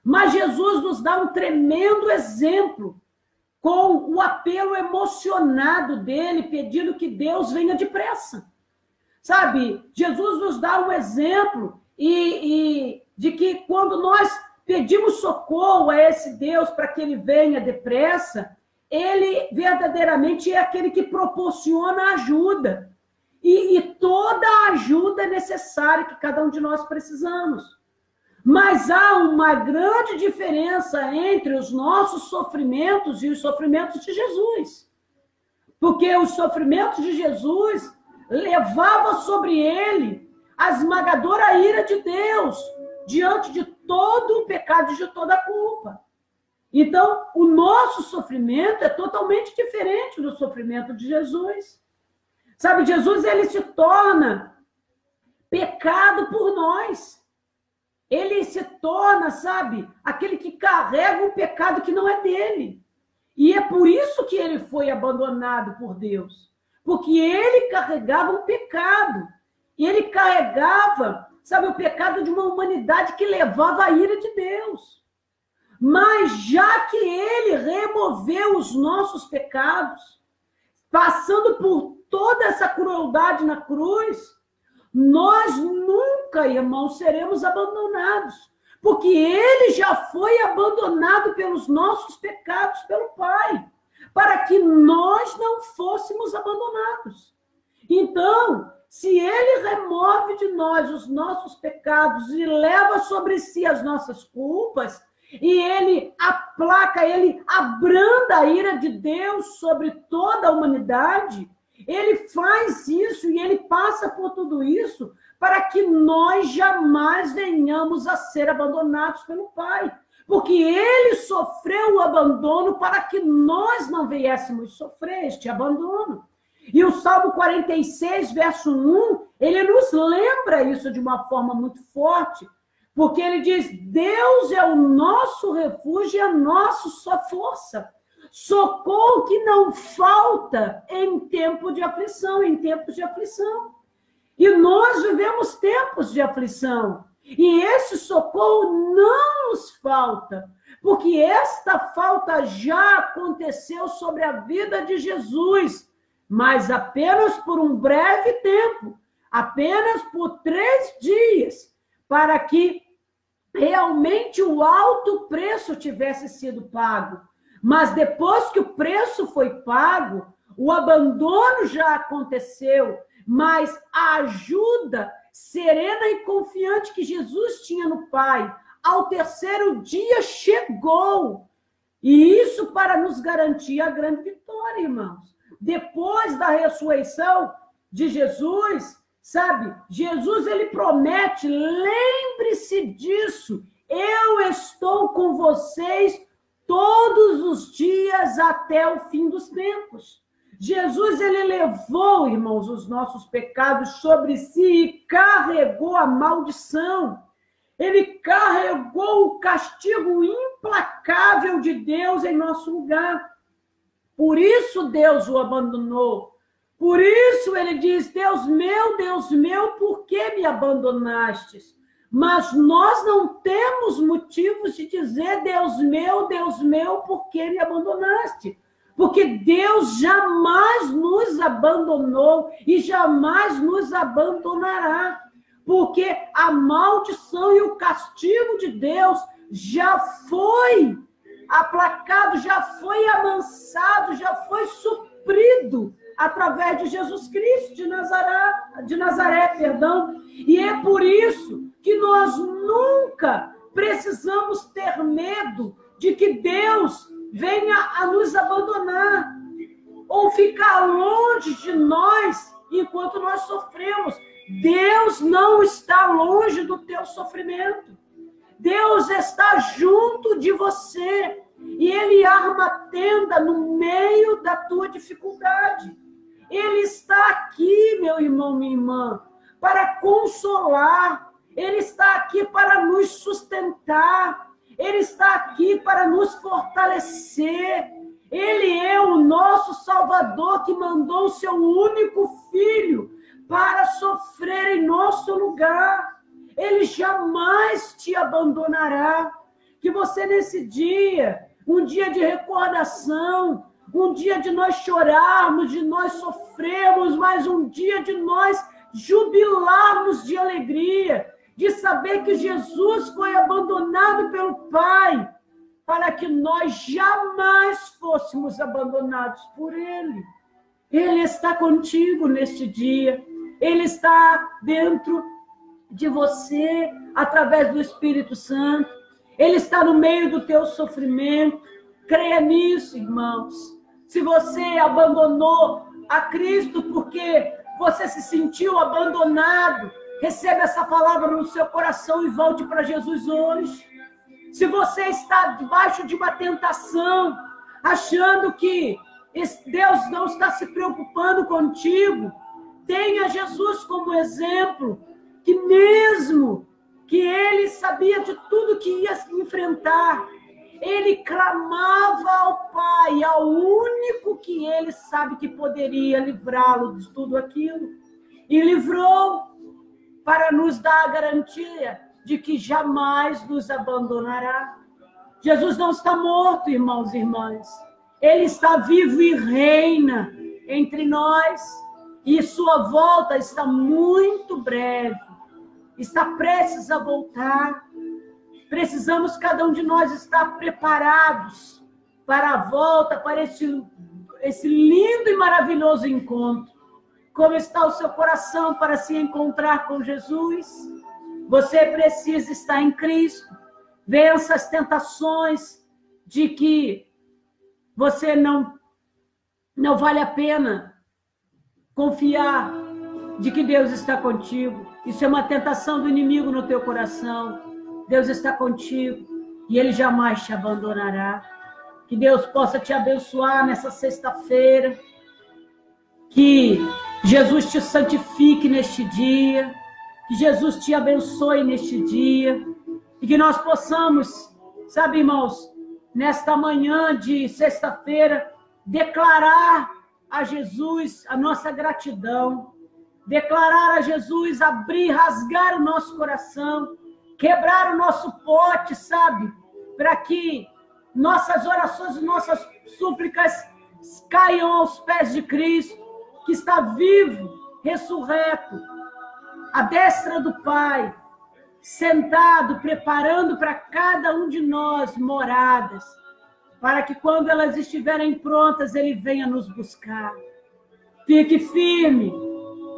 Mas Jesus nos dá um tremendo exemplo, com o apelo emocionado dele, pedindo que Deus venha depressa. Sabe, Jesus nos dá um exemplo de que quando nós pedimos socorro a esse Deus para que ele venha depressa, ele verdadeiramente é aquele que proporciona ajuda. E toda a ajuda é necessária que cada um de nós precisamos. Mas há uma grande diferença entre os nossos sofrimentos e os sofrimentos de Jesus. Porque os sofrimentos de Jesus levavam sobre ele a esmagadora ira de Deus, diante de todo o pecado e de toda a culpa. Então, o nosso sofrimento é totalmente diferente do sofrimento de Jesus. Sabe, Jesus, ele se torna pecado por nós. Ele se torna, sabe, aquele que carrega um pecado que não é dele. E é por isso que ele foi abandonado por Deus. Porque ele carregava um pecado. E ele carregava, sabe, o pecado de uma humanidade que levava a ira de Deus. Mas já que ele removeu os nossos pecados, passando por toda essa crueldade na cruz, nós nunca, irmãos, seremos abandonados. Porque ele já foi abandonado pelos nossos pecados pelo Pai, para que nós não fôssemos abandonados. Então, se ele remove de nós os nossos pecados e leva sobre si as nossas culpas, e ele aplaca, ele abranda a ira de Deus sobre toda a humanidade, ele faz isso e ele passa por tudo isso para que nós jamais venhamos a ser abandonados pelo Pai. Porque ele sofreu o abandono para que nós não viéssemos sofrer este abandono. E o Salmo 46, verso 1, ele nos lembra isso de uma forma muito forte, porque ele diz: Deus é o nosso refúgio e a nossa força, socorro que não falta em tempo de aflição, em tempos de aflição. E nós vivemos tempos de aflição, e esse socorro não nos falta, porque esta falta já aconteceu sobre a vida de Jesus, mas apenas por um breve tempo, apenas por 3 dias, para que realmente o alto preço tivesse sido pago. Mas depois que o preço foi pago, o abandono já aconteceu, mas a ajuda serena e confiante que Jesus tinha no Pai, ao 3º dia chegou. E isso para nos garantir a grande vitória, irmãos. Depois da ressurreição de Jesus, sabe, Jesus, ele promete: lembre-se disso, eu estou com vocês todos os dias até o fim dos tempos. Jesus, ele levou, irmãos, os nossos pecados sobre si e carregou a maldição. Ele carregou o castigo implacável de Deus em nosso lugar. Por isso Deus o abandonou. Por isso ele diz: Deus meu, por que me abandonastes? Mas nós não temos motivos de dizer, Deus meu, por que me abandonaste? Porque Deus jamais nos abandonou e jamais nos abandonará. Porque a maldição e o castigo de Deus já foi aplacado, já foi amansado, já foi suprido através de Jesus Cristo de Nazaré, E é por isso que nós nunca precisamos ter medo de que Deus venha a nos abandonar ou ficar longe de nós enquanto nós sofremos. Deus não está longe do teu sofrimento. Deus está junto de você e Ele arma tenda no meio da tua dificuldade. Ele está aqui, meu irmão, minha irmã, para consolar. Ele está aqui para nos sustentar. Ele está aqui para nos fortalecer. Ele é o nosso Salvador que mandou o seu único Filho para sofrer em nosso lugar. Ele jamais te abandonará. Que você nesse dia, um dia de recordação, um dia de nós chorarmos, de nós sofrermos, mas um dia de nós jubilarmos de alegria, de saber que Jesus foi abandonado pelo Pai, para que nós jamais fôssemos abandonados por Ele. Ele está contigo neste dia, Ele está dentro de você, através do Espírito Santo, Ele está no meio do teu sofrimento. Creia nisso, irmãos. Se você abandonou a Cristo porque você se sentiu abandonado, receba essa palavra no seu coração e volte para Jesus hoje. Se você está debaixo de uma tentação, achando que Deus não está se preocupando contigo, tenha Jesus como exemplo, que mesmo que ele sabia de tudo que ia enfrentar, ele clamava ao Pai, ao único que ele sabe que poderia livrá-lo de tudo aquilo. E livrou para nos dar a garantia de que jamais nos abandonará. Jesus não está morto, irmãos e irmãs. Ele está vivo e reina entre nós. E sua volta está muito breve. Está prestes a voltar. Precisamos, cada um de nós, estar preparados para a volta, para esse lindo e maravilhoso encontro. Como está o seu coração para se encontrar com Jesus? Você precisa estar em Cristo. Vença as tentações de que você não vale a pena confiar de que Deus está contigo. Isso é uma tentação do inimigo no teu coração. Deus está contigo e Ele jamais te abandonará. Que Deus possa te abençoar nessa sexta-feira. Que Jesus te santifique neste dia. Que Jesus te abençoe neste dia. E que nós possamos, sabe, irmãos, nesta manhã de sexta-feira, declarar a Jesus a nossa gratidão. Declarar a Jesus, abrir, rasgar o nosso coração, quebrar o nosso pote, sabe? Para que nossas orações e nossas súplicas caiam aos pés de Cristo, que está vivo, ressurreto, à destra do Pai, sentado, preparando para cada um de nós moradas, para que quando elas estiverem prontas, Ele venha nos buscar. Fique firme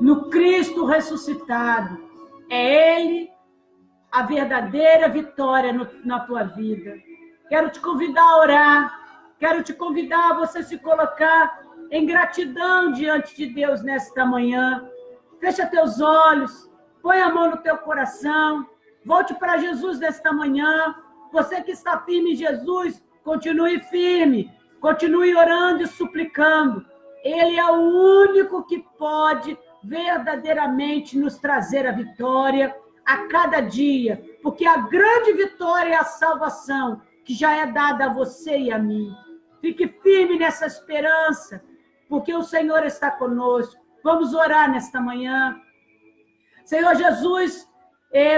no Cristo ressuscitado. É Ele a verdadeira vitória na tua vida. Quero te convidar a orar, quero te convidar a você se colocar em gratidão diante de Deus nesta manhã. Fecha teus olhos, põe a mão no teu coração, volte para Jesus nesta manhã. Você que está firme em Jesus, continue firme, continue orando e suplicando. Ele é o único que pode verdadeiramente nos trazer a vitória a cada dia, porque a grande vitória é a salvação que já é dada a você e a mim. Fique firme nessa esperança, porque o Senhor está conosco. Vamos orar nesta manhã. Senhor Jesus,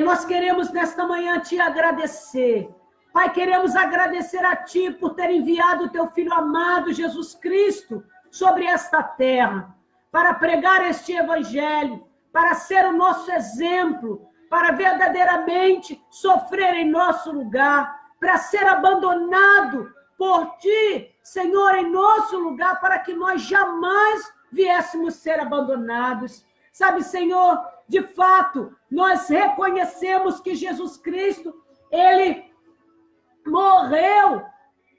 Nós queremos nesta manhã te agradecer. Pai, queremos agradecer a ti por ter enviado o teu Filho amado, Jesus Cristo, sobre esta terra, para pregar este evangelho, para ser o nosso exemplo, para verdadeiramente sofrer em nosso lugar, para ser abandonado por ti, Senhor, em nosso lugar, para que nós jamais viéssemos ser abandonados. Sabe, Senhor, de fato, nós reconhecemos que Jesus Cristo, ele morreu,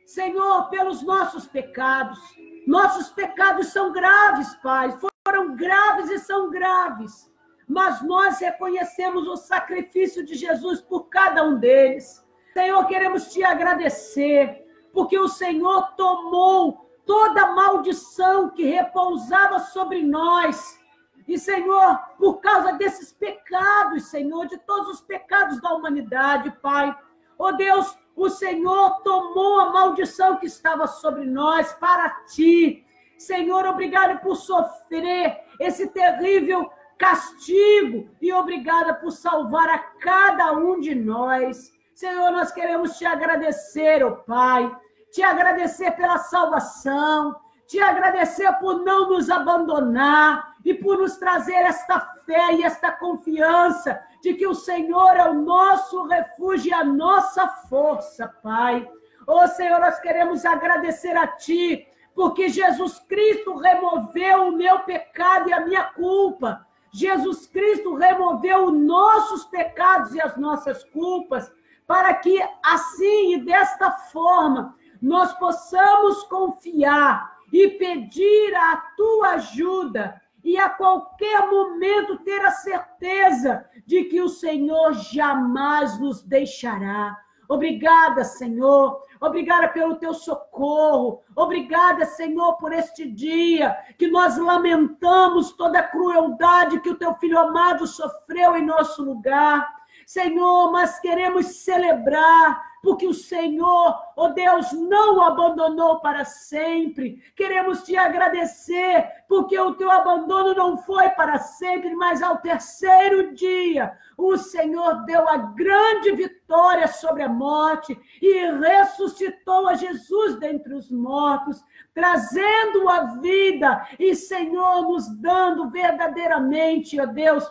Senhor, pelos nossos pecados. Nossos pecados são graves, Pai, foram graves e são graves. Mas nós reconhecemos o sacrifício de Jesus por cada um deles. Senhor, queremos te agradecer, porque o Senhor tomou toda a maldição que repousava sobre nós. E, Senhor, por causa desses pecados, Senhor, de todos os pecados da humanidade, Pai, ó Deus, o Senhor tomou a maldição que estava sobre nós para ti. Senhor, obrigado por sofrer esse terrível castigo e obrigada por salvar a cada um de nós. Senhor, nós queremos te agradecer, ó Pai, te agradecer pela salvação, te agradecer por não nos abandonar e por nos trazer esta fé e esta confiança de que o Senhor é o nosso refúgio e a nossa força, Pai. Ô Senhor, nós queremos agradecer a ti, porque Jesus Cristo removeu o meu pecado e a minha culpa. Jesus Cristo removeu os nossos pecados e as nossas culpas, para que assim e desta forma nós possamos confiar e pedir a tua ajuda e a qualquer momento ter a certeza de que o Senhor jamais nos deixará. Obrigada, Senhor. Obrigada pelo teu socorro. Obrigada, Senhor, por este dia que nós lamentamos toda a crueldade que o teu Filho amado sofreu em nosso lugar. Senhor, mas queremos celebrar, porque o Senhor, ó Deus, não o abandonou para sempre. Queremos te agradecer, porque o teu abandono não foi para sempre, mas ao terceiro dia, o Senhor deu a grande vitória sobre a morte e ressuscitou a Jesus dentre os mortos, trazendo a vida e, Senhor, nos dando verdadeiramente, ó Deus,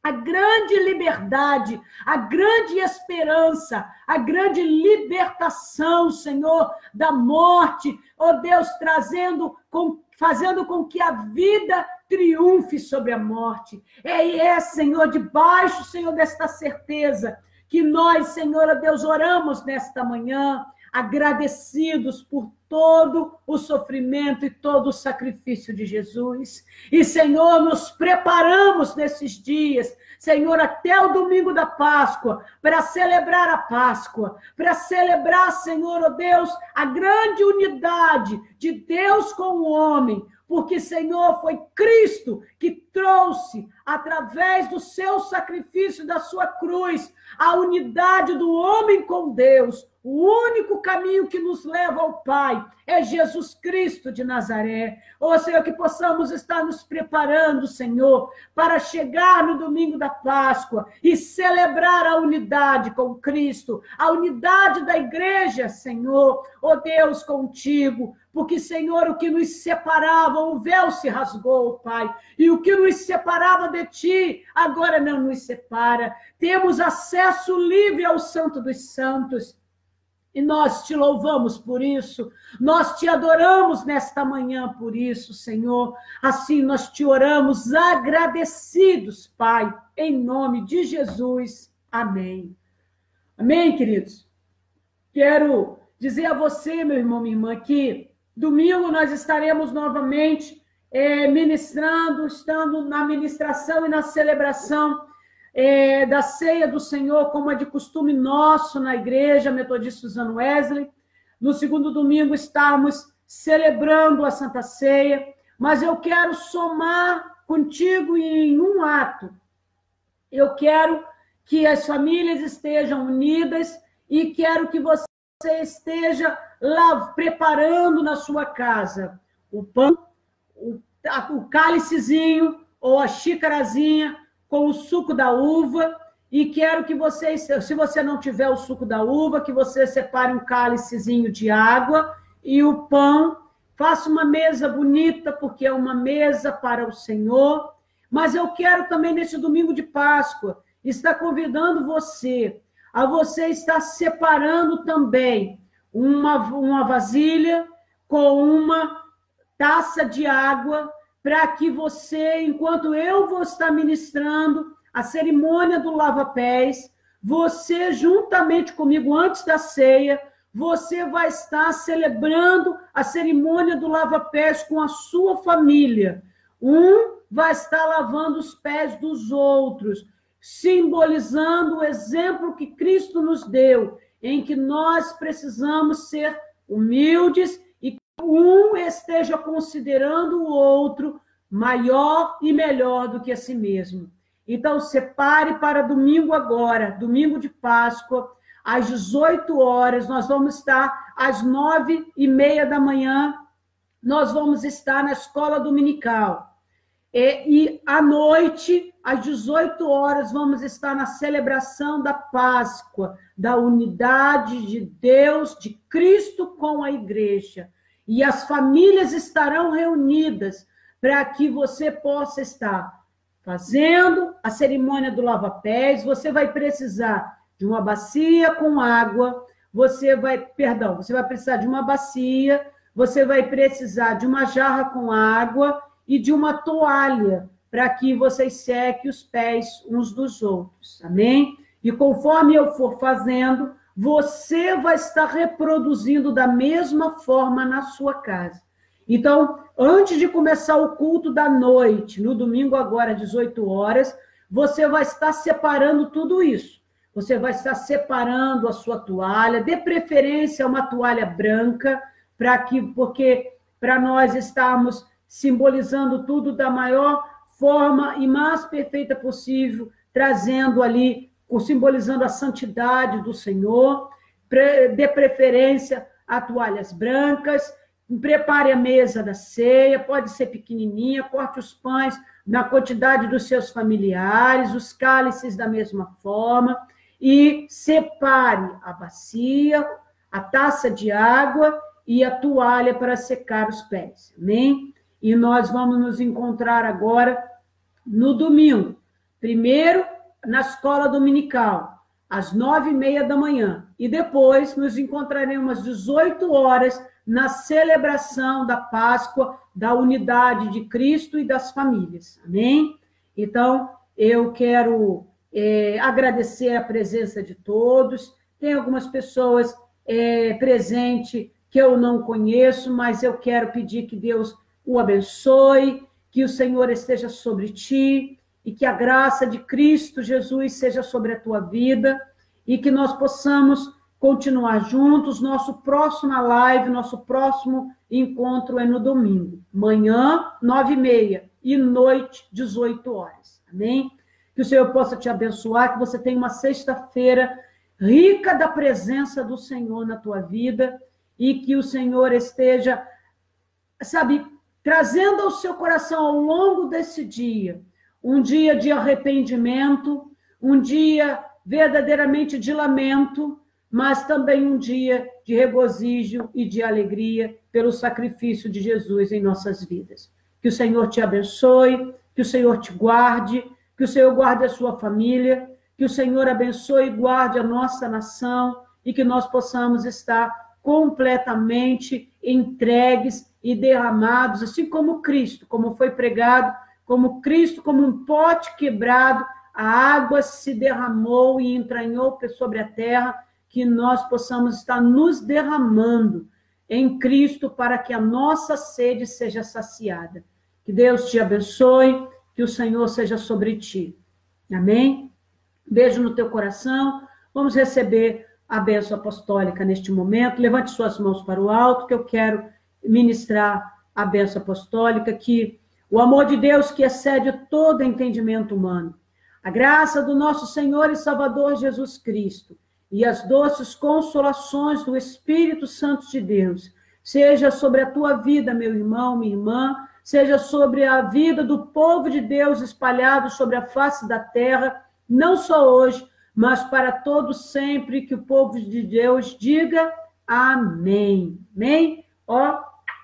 a grande liberdade, a grande esperança, a grande libertação, Senhor, da morte, ó Deus, fazendo com que a vida triunfe sobre a morte. Senhor, debaixo, Senhor, desta certeza, que nós, Senhor, ó Deus, oramos nesta manhã, agradecidos por todo o sofrimento e todo o sacrifício de Jesus. E, Senhor, nos preparamos nesses dias, Senhor, até o domingo da Páscoa, para celebrar a Páscoa, para celebrar, Senhor, ó Deus, a grande unidade de Deus com o homem, porque, Senhor, foi Cristo que trouxe, através do seu sacrifício, da sua cruz, a unidade do homem com Deus. O único caminho que nos leva ao Pai é Jesus Cristo de Nazaré. Ó Senhor, que possamos estar nos preparando, Senhor, para chegar no domingo da Páscoa e celebrar a unidade com Cristo, a unidade da igreja, Senhor, ó Deus, contigo. Porque, Senhor, o que nos separava, o véu se rasgou, Pai. E o que nos separava de Ti, agora não nos separa. Temos acesso livre ao Santo dos Santos. E nós te louvamos por isso. Nós te adoramos nesta manhã por isso, Senhor. Assim nós te oramos agradecidos, Pai. Em nome de Jesus. Amém. Amém, queridos? Quero dizer a você, meu irmão, minha irmã, que domingo nós estaremos novamente ministrando, estando na ministração e na celebração da ceia do Senhor, como é de costume nosso na Igreja Metodista Suzano Wesley. No segundo domingo estarmos celebrando a Santa Ceia, mas eu quero somar contigo em um ato. Eu quero que as famílias estejam unidas e quero que você esteja lá preparando na sua casa o pão, o cálicezinho ou a xícarazinha com o suco da uva E quero que vocês, se você não tiver o suco da uva, que você separe um cálicezinho de água e o pão. Faça uma mesa bonita, porque é uma mesa para o Senhor. Mas eu quero também, nesse domingo de Páscoa, estar convidando você a você estar separando também uma vasilha com uma taça de água, para que você, enquanto eu vou estar ministrando a cerimônia do lava-pés, você, juntamente comigo, antes da ceia, você vai estar celebrando a cerimônia do lava-pés com a sua família. Um vai estar lavando os pés dos outros, simbolizando o exemplo que Cristo nos deu, em que nós precisamos ser humildes e que um esteja considerando o outro maior e melhor do que a si mesmo. Então, separe para domingo agora, domingo de Páscoa, às 18 horas, nós vamos estar às 9h30 da manhã, nós vamos estar na escola dominical. E à noite, às 18 horas, vamos estar na celebração da Páscoa, da unidade de Deus, de Cristo com a igreja. E as famílias estarão reunidas para que você possa estar fazendo a cerimônia do lava-pés. Você vai precisar de uma bacia com água, você vai precisar de uma bacia, você vai precisar de uma jarra com água e de uma toalha, para que vocês sequem os pés uns dos outros, amém? E conforme eu for fazendo, você vai estar reproduzindo da mesma forma na sua casa. Então, antes de começar o culto da noite, no domingo agora, às 18 horas, você vai estar separando tudo isso. Você vai estar separando a sua toalha, de preferência uma toalha branca, porque para nós estarmos simbolizando tudo da maior forma e mais perfeita possível, trazendo ali, simbolizando a santidade do Senhor, de preferência a toalhas brancas. Prepare a mesa da ceia, pode ser pequenininha, corte os pães na quantidade dos seus familiares, os cálices da mesma forma, e separe a bacia, a taça de água e a toalha para secar os pés, amém? E nós vamos nos encontrar agora no domingo, primeiro na escola dominical, às 9h30 da manhã, e depois nos encontraremos às 18 horas na celebração da Páscoa, da unidade de Cristo e das famílias, amém? Então, eu quero agradecer a presença de todos. Tem algumas pessoas presentes que eu não conheço, mas eu quero pedir que Deus o abençoe, que o Senhor esteja sobre ti e que a graça de Cristo Jesus seja sobre a tua vida e que nós possamos continuar juntos. Nosso próximo live, nosso próximo encontro é no domingo. Manhã, 9h30 e noite, 18 horas. Amém? Que o Senhor possa te abençoar, que você tenha uma sexta-feira rica da presença do Senhor na tua vida e que o Senhor esteja, trazendo ao seu coração ao longo desse dia, um dia de arrependimento, um dia verdadeiramente de lamento, mas também um dia de regozijo e de alegria pelo sacrifício de Jesus em nossas vidas. Que o Senhor te abençoe, que o Senhor te guarde, que o Senhor guarde a sua família, que o Senhor abençoe e guarde a nossa nação e que nós possamos estar completamente entregues e derramados, assim como Cristo, como foi pregado, como Cristo, como um pote quebrado, a água se derramou e entranhou sobre a terra, que nós possamos estar nos derramando em Cristo para que a nossa sede seja saciada. Que Deus te abençoe, que o Senhor seja sobre ti. Amém? Beijo no teu coração. Vamos receber a bênção apostólica neste momento. Levante suas mãos para o alto, que eu quero ministrar a bênção apostólica, que o amor de Deus, que excede todo entendimento humano, a graça do nosso Senhor e Salvador Jesus Cristo e as doces consolações do Espírito Santo de Deus, seja sobre a tua vida, meu irmão, minha irmã, seja sobre a vida do povo de Deus espalhado sobre a face da terra, não só hoje, mas para todos sempre, que o povo de Deus diga amém. Amém? Ó,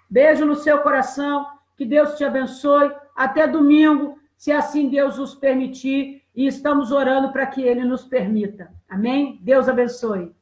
beijo no seu coração, que Deus te abençoe. Até domingo, se assim Deus nos permitir, e estamos orando para que Ele nos permita. Amém? Deus abençoe.